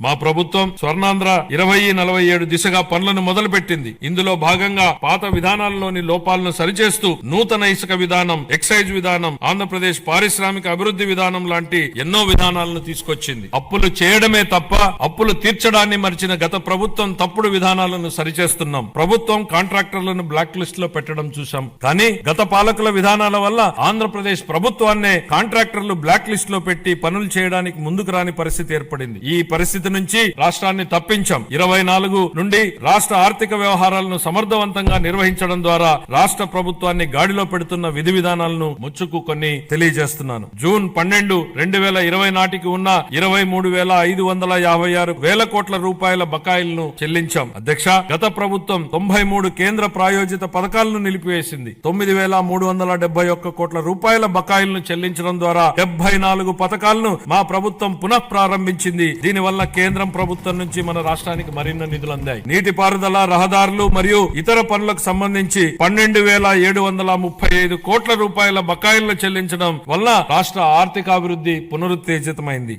మా ప్రభుత్వం స్వర్ణాంధ్ర 2047 దిశగా పనులను మొదలుపెట్టింది. ఇందులో భాగంగా పాత విధానాల్లోని లోపాలను సరిచేస్తూ నూతన ఇసుక విధానం, ఎక్సైజ్ విధానం, ఆంధ్రప్రదేశ్ పారిశ్రామిక అభివృద్ధి విధానం లాంటి ఎన్నో విధానాలను తీసుకొచ్చింది. అప్పులు చేయడమే తప్ప అప్పులు తీర్చడాన్ని మరిచిన గత ప్రభుత్వం తప్పుడు విధానాలను సరిచేస్తున్నాం. ప్రభుత్వం కాంట్రాక్టర్లను బ్లాక్ లిస్ట్ లో పెట్టడం చూశాం. కానీ గత పాలకుల విధానాల వల్ల ఆంధ్రప్రదేశ్ ప్రభుత్వాన్నే కాంట్రాక్టర్లు బ్లాక్ లిస్ట్ లో పెట్టి పనులు చేయడానికి ముందుకు రాని పరిస్థితి ఏర్పడింది. ఈ పరిస్థితి నుంచి రాష్ట్రాన్ని తప్పించాం. 24 నుండి రాష్ట్ర ఆర్థిక వ్యవహారాలను సమర్థవంతంగా నిర్వహించడం ద్వారా రాష్ట్ర ప్రభుత్వాన్ని గాడిలో పెడుతున్న విధి విధానాలను ముచ్చుకు కొన్ని తెలియజేస్తున్నాను. జూన్ 12, 2020 నాటికి ఉన్న 23,556 వేల కోట్ల రూపాయల బకాయిలను చెల్లించాం. అధ్యక్ష, గత ప్రభుత్వం 93 కేంద్ర ప్రాయోజిత పథకాలను నిలిపివేసింది. 9,371 కోట్ల రూపాయల బకాయిలను చెల్లించడం ద్వారా 74 పథకాలను మా ప్రభుత్వం పునః ప్రారంభించింది. దీనివల్ల కేంద్రం ప్రభుత్వం నుంచి మన రాష్ట్రానికి మరిన్ని నిధులు అందాయి. నీటిపారుదల, రహదారులు మరియు ఇతర పనులకు సంబంధించి 12,735 కోట్ల రూపాయల బకాయిలను చెల్లించడం వల్ల రాష్ట్ర ఆర్థికాభివృద్ధి పునరుత్తేజితమైంది.